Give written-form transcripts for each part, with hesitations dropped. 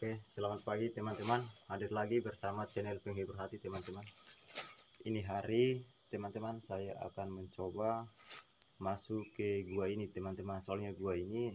Oke, selamat pagi teman-teman. Hadir lagi bersama channel Penghibur Hati teman-teman. Ini hari teman-teman saya akan mencoba masuk ke gua ini teman-teman. Soalnya gua ini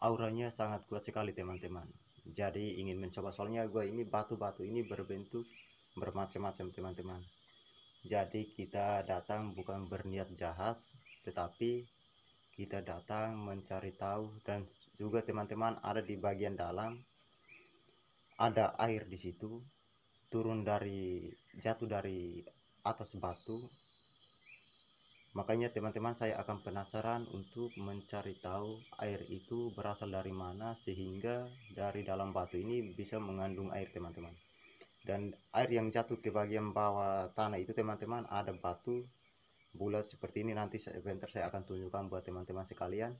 auranya sangat kuat sekali teman-teman. Jadi ingin mencoba, soalnya gua ini batu-batu ini berbentuk bermacam-macam teman-teman. Jadi kita datang bukan berniat jahat, tetapi kita datang mencari tahu. Dan juga teman-teman, ada di bagian dalam ada air di situ, jatuh dari atas batu. Makanya teman-teman, saya akan penasaran untuk mencari tahu air itu berasal dari mana, sehingga dari dalam batu ini bisa mengandung air teman-teman. Dan air yang jatuh ke bagian bawah tanah itu teman-teman, ada batu bulat seperti ini. Nanti sebentar saya akan tunjukkan buat teman-teman sekalian.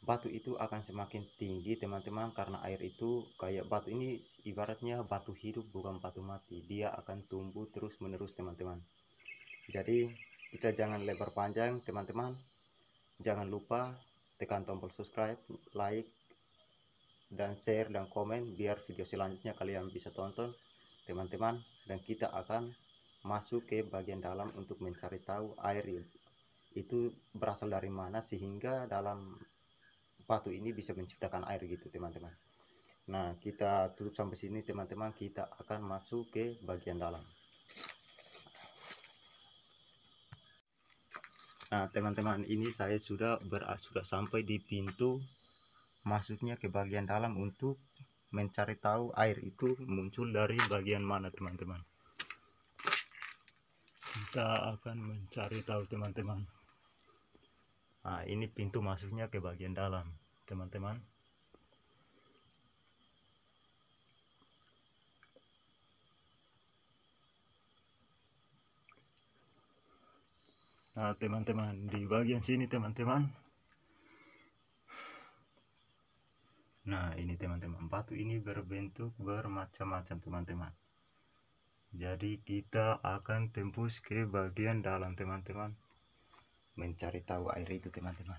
Batu itu akan semakin tinggi teman-teman, karena air itu kayak batu ini ibaratnya batu hidup, bukan batu mati. Dia akan tumbuh terus menerus teman-teman. Jadi kita jangan lebar panjang teman-teman. Jangan lupa tekan tombol subscribe, like, dan share dan komen, biar video selanjutnya kalian bisa tonton teman-teman. Dan kita akan masuk ke bagian dalam untuk mencari tahu air itu berasal dari mana, sehingga dalam batu ini bisa menciptakan air gitu teman-teman. Nah, kita tutup sampai sini teman-teman. Kita akan masuk ke bagian dalam. Nah teman-teman, ini saya sudah sampai di pintu masuknya ke bagian dalam untuk mencari tahu air itu muncul dari bagian mana teman-teman. Kita akan mencari tahu teman-teman. Nah, ini pintu masuknya ke bagian dalam teman-teman. Nah teman-teman, di bagian sini teman-teman. Nah ini teman-teman, batu ini berbentuk bermacam-macam teman-teman. Jadi kita akan tembus ke bagian dalam teman-teman, mencari tahu air itu teman-teman.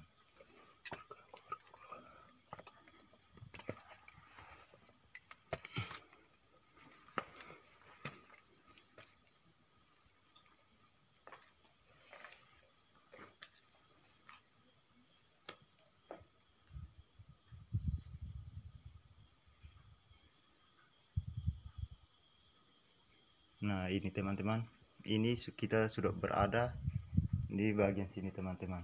Nah ini teman-teman, ini kita sudah berada di bagian sini teman-teman.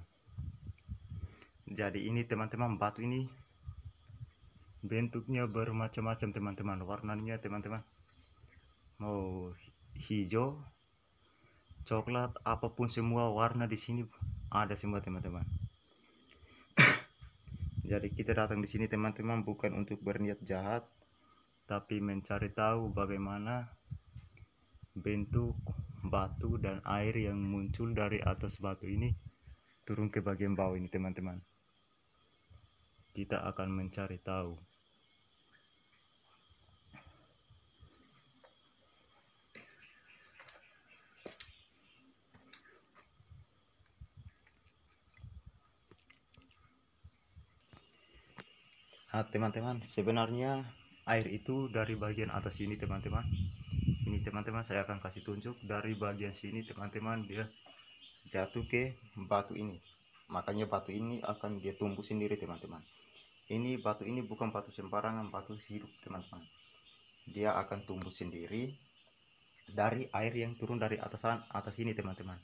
Jadi ini teman-teman, batu ini bentuknya bermacam-macam teman-teman. Warnanya teman-teman, mau hijau, coklat, apapun, semua warna di sini ada semua teman-teman. Jadi kita datang di sini teman-teman bukan untuk berniat jahat, tapi mencari tahu bagaimana bentuk batu dan air yang muncul dari atas batu ini turun ke bagian bawah ini teman-teman. Kita akan mencari tahu. Nah teman-teman, sebenarnya air itu dari bagian atas sini teman-teman. Ini teman-teman, saya akan kasih tunjuk dari bagian sini teman-teman. Dia jatuh ke batu ini, makanya batu ini akan dia tumbuh sendiri teman-teman. Ini batu ini bukan batu sembarangan, batu hidup teman-teman. Dia akan tumbuh sendiri dari air yang turun dari atas ini teman-teman.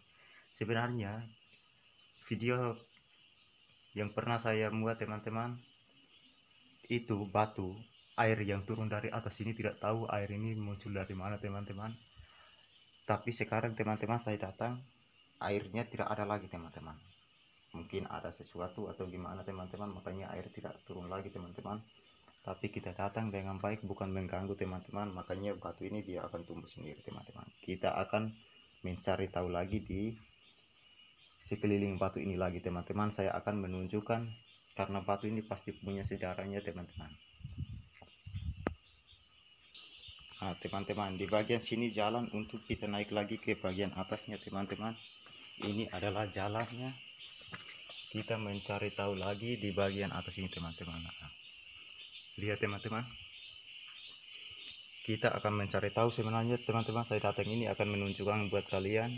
Sebenarnya video yang pernah saya buat teman-teman, itu batu air yang turun dari atas ini, tidak tahu air ini muncul dari mana teman-teman. Tapi sekarang teman-teman saya datang, airnya tidak ada lagi teman-teman. Mungkin ada sesuatu atau gimana teman-teman, makanya air tidak turun lagi teman-teman. Tapi kita datang dengan baik, bukan mengganggu teman-teman. Makanya batu ini dia akan tumbuh sendiri teman-teman. Kita akan mencari tahu lagi di sekeliling batu ini lagi teman-teman. Saya akan menunjukkan, karena batu ini pasti punya sejarahnya teman-teman. Nah teman-teman, di bagian sini jalan untuk kita naik lagi ke bagian atasnya teman-teman. Ini adalah jalannya. kita mencari tahu lagi di bagian atas ini teman-teman. Nah, lihat teman-teman, kita akan mencari tahu sebenarnya teman-teman. Saya datang ini akan menunjukkan buat kalian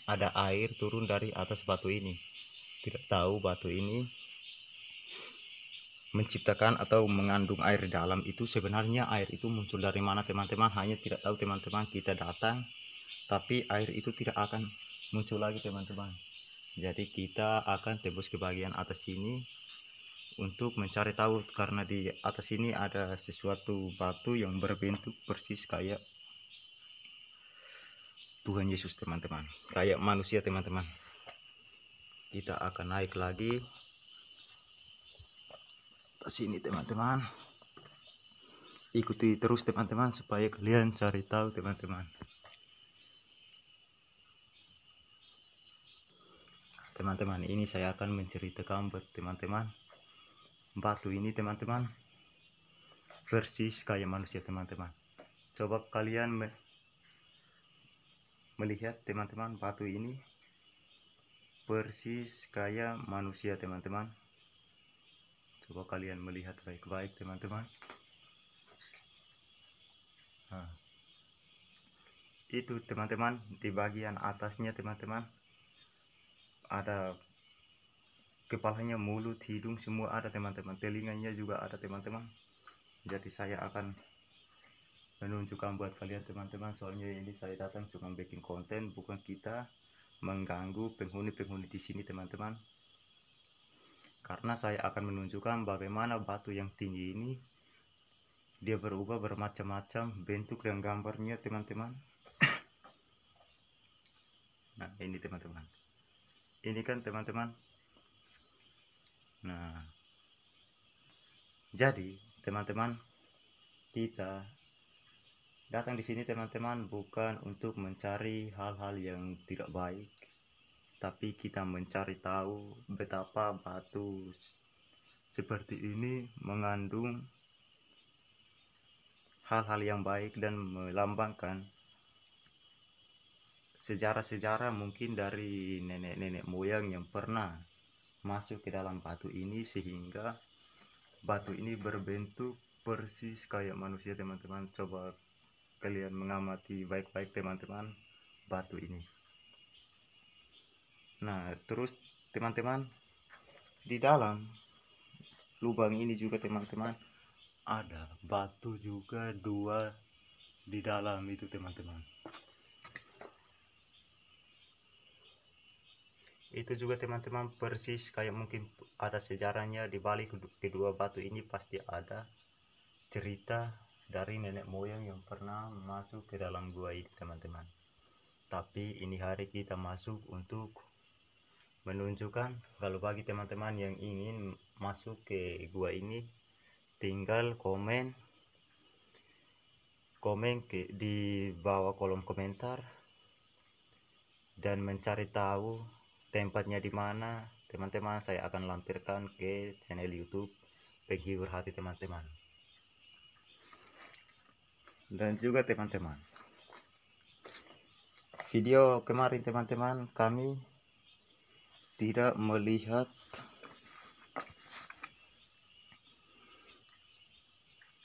ada air turun dari atas batu ini. Tidak tahu batu ini menciptakan atau mengandung air di dalam itu, sebenarnya air itu muncul dari mana teman-teman, hanya tidak tahu teman-teman. Kita datang tapi air itu tidak akan muncul lagi teman-teman. Jadi kita akan tembus ke bagian atas sini untuk mencari tahu, karena di atas sini ada sesuatu batu yang berbentuk persis kayak Tuhan Yesus teman-teman, kayak manusia teman-teman. Kita akan naik lagi ke sini teman-teman, ikuti terus teman-teman supaya kalian cari tahu teman-teman. Teman-teman, ini saya akan menceritakan buat teman-teman, batu ini teman-teman persis kayak manusia teman-teman. Coba kalian melihat teman-teman, batu ini persis kayak manusia teman-teman. Coba kalian melihat baik-baik teman-teman. Nah, itu teman-teman, di bagian atasnya teman-teman ada kepalanya, mulut, hidung, semua ada teman-teman. Telinganya juga ada teman-teman. Jadi saya akan menunjukkan buat kalian teman-teman, soalnya ini saya datang cuma bikin konten, bukan kita mengganggu penghuni-penghuni di sini teman-teman. Karena saya akan menunjukkan bagaimana batu yang tinggi ini dia berubah bermacam-macam bentuk dan gambarnya teman-teman. Nah ini teman-teman, ini kan teman-teman. Nah jadi teman-teman, kita datang di sini teman-teman bukan untuk mencari hal-hal yang tidak baik, tapi kita mencari tahu betapa batu seperti ini mengandung hal-hal yang baik dan melambangkan sejarah-sejarah mungkin dari nenek-nenek moyang yang pernah masuk ke dalam batu ini, sehingga batu ini berbentuk persis kayak manusia teman-teman. Coba kalian mengamati baik-baik teman-teman batu ini. Nah terus teman-teman, di dalam lubang ini juga teman-teman ada batu juga dua di dalam itu teman-teman. Itu juga teman-teman persis kayak mungkin ada sejarahnya di balik kedua batu ini. Pasti ada cerita dari nenek moyang yang pernah masuk ke dalam gua ini teman-teman. Tapi ini hari kita masuk untuk menunjukkan kalau bagi teman-teman yang ingin masuk ke gua ini, tinggal komen di bawah kolom komentar dan mencari tahu tempatnya di mana teman-teman. Saya akan lampirkan ke channel YouTube Penghibur Hati teman-teman. Dan juga teman-teman, video kemarin teman-teman kami tidak melihat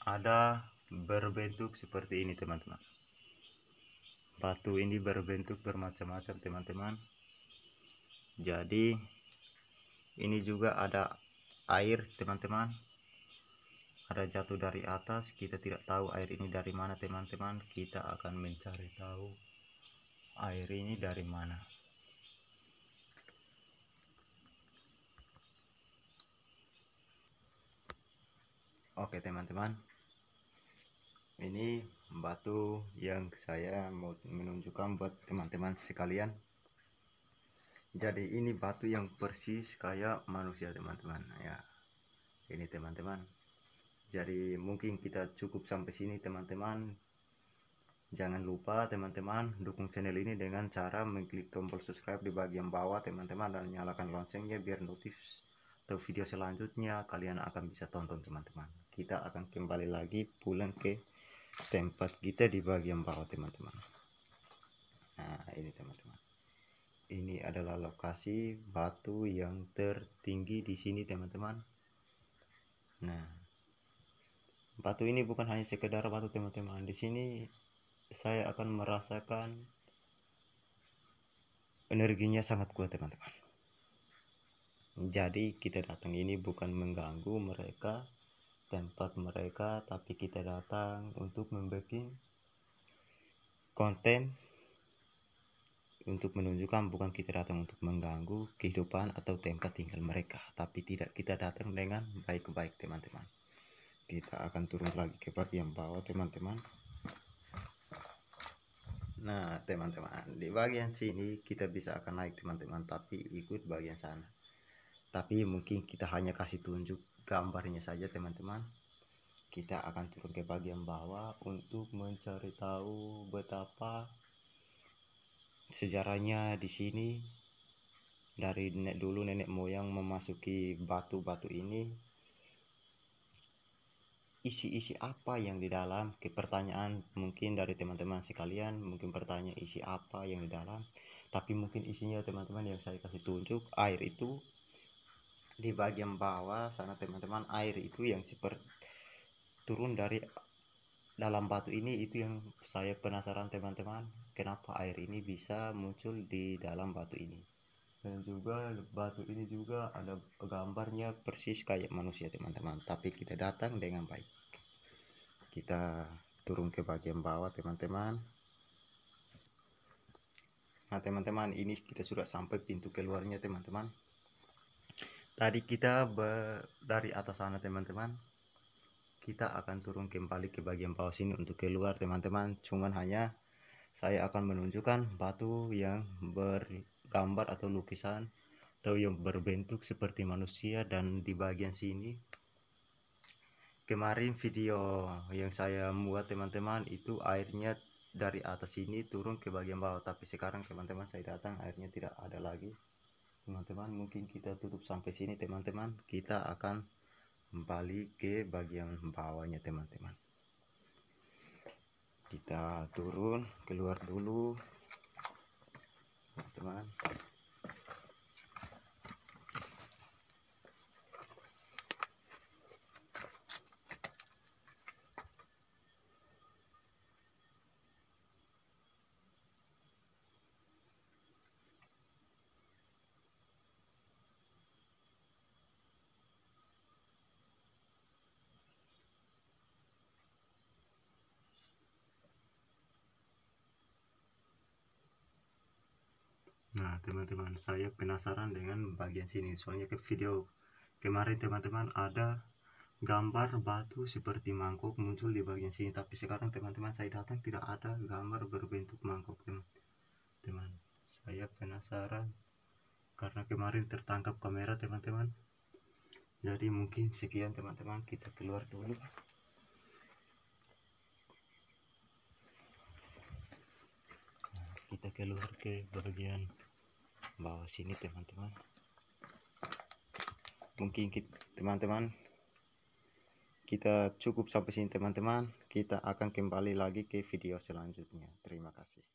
ada berbentuk seperti ini teman-teman. Batu ini berbentuk bermacam-macam teman-teman. Jadi ini juga ada air teman-teman, ada jatuh dari atas. Kita tidak tahu air ini dari mana teman-teman. Kita akan mencari tahu air ini dari mana. Oke teman-teman, ini batu yang saya mau menunjukkan buat teman-teman sekalian. Jadi ini batu yang persis kayak manusia teman-teman ya. Ini teman-teman, jadi mungkin kita cukup sampai sini teman-teman. Jangan lupa teman-teman dukung channel ini dengan cara mengklik tombol subscribe di bagian bawah teman-teman, dan nyalakan loncengnya biar notif atau video selanjutnya kalian akan bisa tonton teman-teman. Kita akan kembali lagi pulang ke tempat kita di bagian bawah teman-teman. Nah ini teman-teman, ini adalah lokasi batu yang tertinggi di sini teman-teman. Nah, batu ini bukan hanya sekedar batu teman-teman. Di sini saya akan merasakan energinya sangat kuat teman-teman. Jadi kita datang ini bukan mengganggu mereka, tempat mereka, tapi kita datang untuk membuat konten, untuk menunjukkan bukan kita datang untuk mengganggu kehidupan atau tempat tinggal mereka, tapi tidak, kita datang dengan baik-baik teman-teman. Kita akan turun lagi ke bagian bawah teman-teman. Nah teman-teman, di bagian sini kita bisa akan naik teman-teman, tapi ikut bagian sana. Tapi mungkin kita hanya kasih tunjuk gambarnya saja teman-teman. Kita akan turun ke bagian bawah untuk mencari tahu betapa sejarahnya di sini, dari nenek moyang memasuki batu-batu ini, isi-isi apa yang di dalam. Ke pertanyaan mungkin dari teman-teman sekalian, mungkin bertanya isi apa yang di dalam, tapi mungkin isinya teman-teman yang saya kasih tunjuk, air itu di bagian bawah sana teman-teman. Air itu yang seperti turun dari dalam batu ini, itu yang saya penasaran teman-teman, kenapa air ini bisa muncul di dalam batu ini. Dan juga batu ini juga ada gambarnya persis kayak manusia teman-teman, tapi kita datang dengan baik. Kita turun ke bagian bawah teman-teman. Nah teman-teman, ini kita sudah sampai pintu keluarnya teman-teman. Tadi kita dari atas sana teman-teman, kita akan turun kembali ke bagian bawah sini untuk keluar teman-teman. Cuman hanya saya akan menunjukkan batu yang bergambar atau lukisan atau yang berbentuk seperti manusia. Dan di bagian sini, kemarin video yang saya buat teman-teman, itu airnya dari atas sini turun ke bagian bawah, tapi sekarang teman-teman saya datang airnya tidak ada lagi teman-teman. Mungkin kita tutup sampai sini teman-teman, kita akan kembali ke bagian bawahnya teman-teman. Kita turun keluar dulu teman-teman. Nah teman-teman, saya penasaran dengan bagian sini, soalnya ke video kemarin teman-teman ada gambar batu seperti mangkok muncul di bagian sini, tapi sekarang teman-teman saya datang tidak ada gambar berbentuk mangkok teman-teman. Saya penasaran karena kemarin tertangkap kamera teman-teman. Jadi mungkin sekian teman-teman, kita keluar dulu. Kita keluar ke bagian bawah sini teman-teman. Mungkin teman-teman kita cukup sampai sini teman-teman. Kita akan kembali lagi ke video selanjutnya. Terima kasih.